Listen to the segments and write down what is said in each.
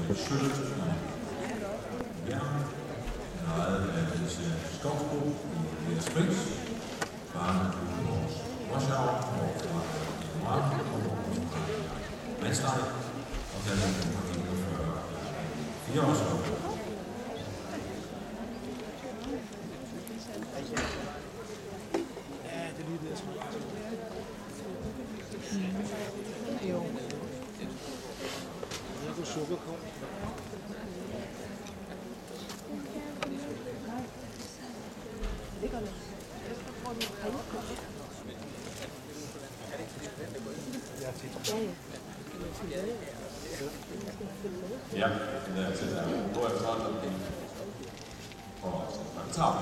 et sølv i jern, ejet af Alicia Skovsbo i Lea Springs, barnet på vores Warschau og fra Mark og Manstad, og den er for 4 år siden. Ja, det er til at gå efter hånden og så tager vi.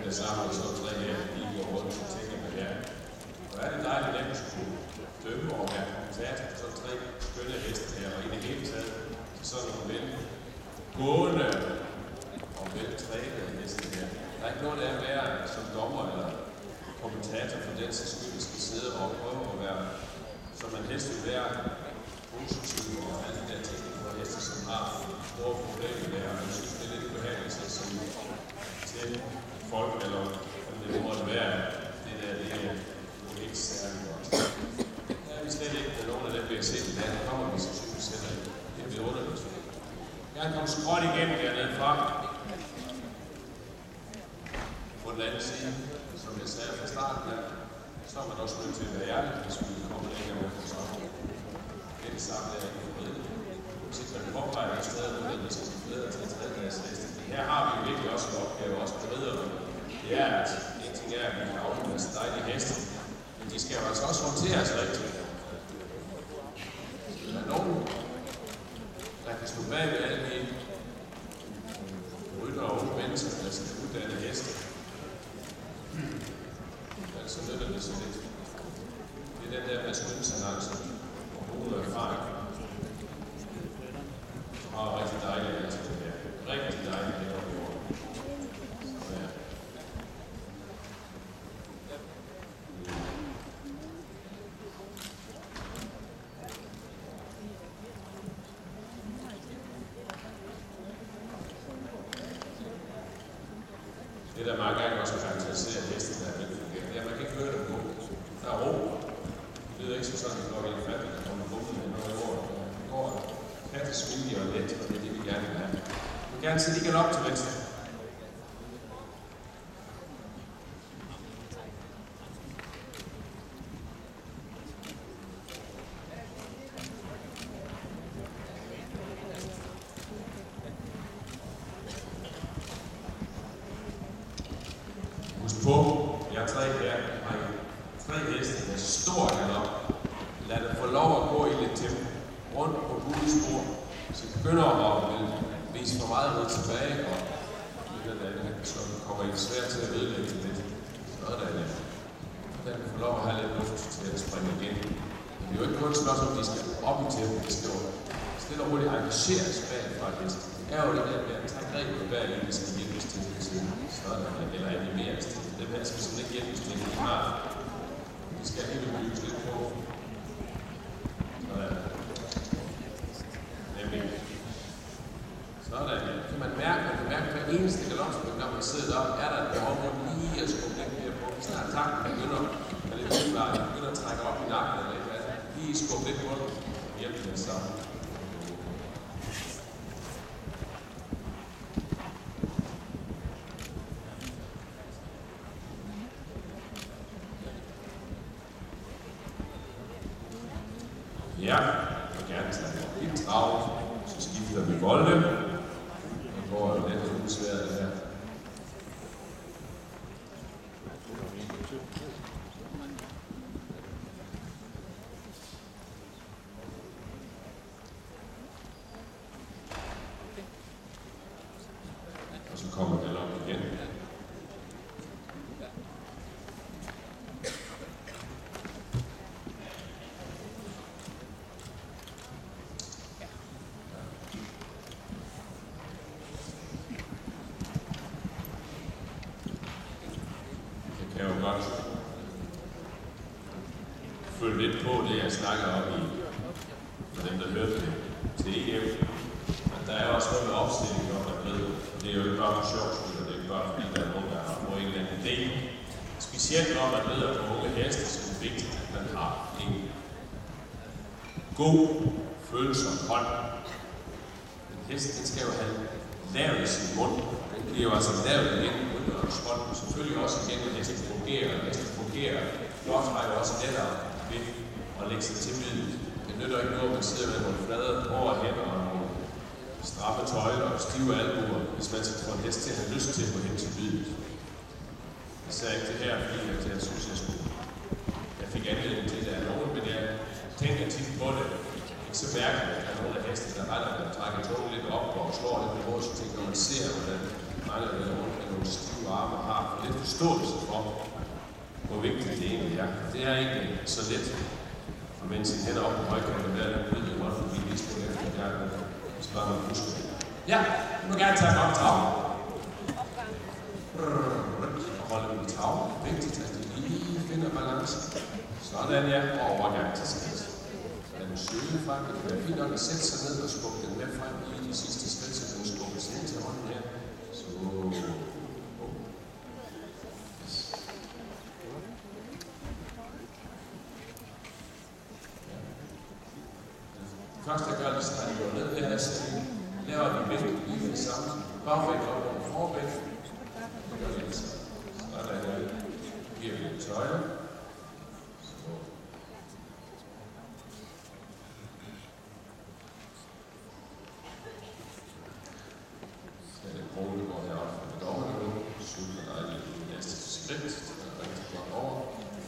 Det samler så 3 her, de går rundt og tænker med jer. Og er det dejligt, at du skulle dømme og være kommentator for sådan 3 skønne heste her, og i det hele taget til sådan nogle vel gående og vel trænede heste her. Der er ikke noget af at være som dommer eller kommentator for den sags skyld, der skal sidde og prøve at være, som man helst vil være, positiv og alle de der ting for heste, som har store problemer der, og jeg synes, det er lidt ubehageligt til folk, eller om det måtte være, det der, det er jo ikke særlig godt. Ja, vi slet ikke, at nogen af dem bliver set i dag, der kommer vi så synes, at det bliver underligt. Jeg kan komme skråt igennem dernede fra. På den anden side, som jeg sagde fra starten af, så er man også nødt til at være ærlig, hvis vi kommer længere med for sammen. Det er det samme, der er ikke for bedre. Hvis ikke man påpeger et sted, hvor det skal blive bedre til at træde deres heste. Her har vi jo virkelig også en opgave, også på ridderne. Det er, at en ting er, at vi kan aflevere så dejlige heste, men de skal jo altså også håndteres rigtigt. Der er nogen, der kan stå bag ved alle de rytter og unge mennesker, der skal uddanne heste. Altså nytter det så lidt. Det er den der med skønselance og hoved og erfaring. Og rigtig dejligt at det her. Rigtig dejligt at det her. Det der mange gange også karakteriserer hesten, der er vildt fungerer, det er, at man kan ikke høre det på. Der er ro. Det lyder ikke som sådan, at når vi er fattige, der kommer rummet med noget i året. Det går kattesmidig og let, og det er det, vi gerne vil have. Vi vil gerne se lige op til venstre. Husk på, jeg har 3 her. Jeg har 3 heste med stor galop. Lad det få lov at gå i lidt tempo. Rundt på gule spor. Så det begynder at vise for meget noget tilbage, og så kommer I svært til at vedlægge det lidt. Sådan er det. Den får lov at have lidt luft til at springe igen. Men det er jo ikke kun spørgsmål, om de skal op i tempo. De skal jo stille og roligt engageres bagfra hest. Det er jo det der med at tage grebet bag, at de skal hjælpes til det siden. Sådan er det. Eller animeres til det. Dem her skal simpelthen ikke hjælpes til, de har. De skal alligevel bygges lidt på. Sådan. Nemlig. Sådan. Kan man mærke, hver eneste galopspil, når man sidder deroppe, er der et behov for lige at skubbe lidt mere på. Snart takten begynder at lidt udklare, begynder at trække op i nakken eller et eller andet. Lige skubbe lidt på den og hjælpe den sammen. Ja, jeg vil gerne tage lidt travlt, så skifter vi volde. Det går jo lidt usvært det her. kommer galop igen. Jeg kan jo godt følge lidt på det, jeg snakker om i, for dem, der hørte det til EM. Men der er også noget med opstilling, når man ved. Det er jo ikke bare for sjov skyld, og det er ikke bare fordi, der er nogen, der har fået en eller anden idé. Specielt når man ved, at på unge heste, så er det vigtigt, at man har en god, følsom hånd. En hest, den skal jo have lavet i sin mund. Den bliver jo altså lavet igen i munderens hånd. Selvfølgelig også igen, når hesten fungerer. Og hesten fungerer, blot har jo også lettere ved at lægge sig til midlet. Det nytter ikke noget, at man sidder med nogle flade overhænder og nogle strappe tøjler og stive albuer, hvis man skal få en hest til at have lyst til at gå hen til midlet. Jeg sagde ikke det her, fordi jeg synes, jeg fik anledning til det af nogen, men jeg tænker tit på det. Ikke så mærkeligt, at der er nogle af hestene, der retter, der trækker tungen lidt op og slår lidt på hovedet, så tænker når man ser, hvordan mange af dem rundt med nogle stive arme har lidt forståelse for, hvor vigtigt det egentlig er. Det er egentlig så let, at mens sin hænder op på højkanten og være lidt ud i hånden, fordi vi skal efter hjernen, hvis bare man husker det. Ja, du må gerne tage op travlen. Hold dem i travlen. Vigtigt, at de lige finder balancen. Sådan ja, og overgang til skridt. Lad den søge frem. Det kan være fint nok at sætte sig ned og skubbe den med frem i de sidste skridt, så den skubbes ned til hånden her. Så. Først jeg gør det, så jeg går ned her, så vi laver vi vægt lige med det samme. Bagvægt op og forvægt. Det gør vi det samme. Sådan her. Giver vi lidt tøjler. Så. Så er det Poul, går heroppe fra det dommerne nu. Sulter dejligt i næste skridt. Det er rigtig godt over.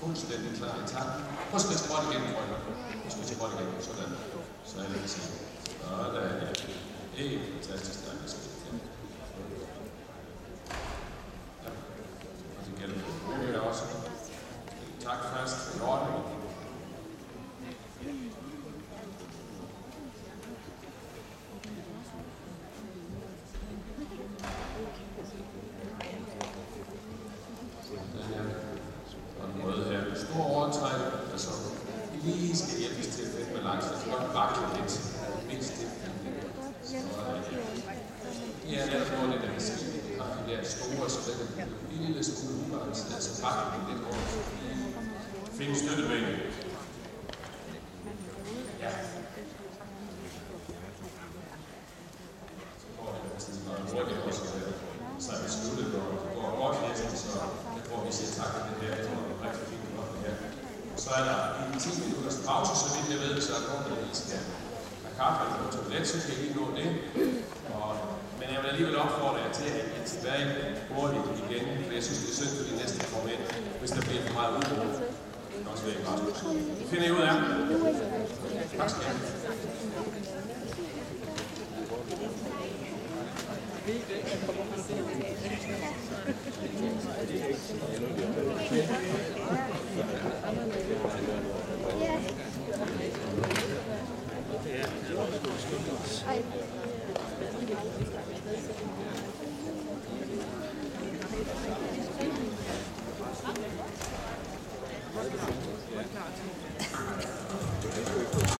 Fuldstændig klar i takt. Husk at språtte igen, tror jeg. Husk at språtte igen. Sådan. Så er det ikke sådan. Sådan, ja. Det er fantastisk dejligt skridt. Ja. Og det gælder for bøger også. Tak først i orden. Den her. Og den røde her. En stor overtræk, der så lige skal hjælpes til at finde balance. Jeg skal godt bakle lidt. Mindst det. Det er der, hvor det der skidt har de der store, så det er en lille smule ubalanceret, så bakle det lidt over. Find støttebækken. Ja. Så går det næsten meget hurtigt også, så er vi sluttet, og det går godt næsten, så jeg tror, vi siger tak for det her. Jeg tror, det er rigtig fint godt det her. Så er der en 10 minutters pause, så vidt jeg ved, så er der nogen, der lige skal have kaffe eller noget toilet, så kan I lige nå det. Men jeg vil alligevel opfordre jer til at I tilbage hurtigt igen, for jeg synes, det er synd for de næste formænd, hvis der bliver for meget uro. Også ved Rasmus. Det finder I ud af. Tak skal I Ja.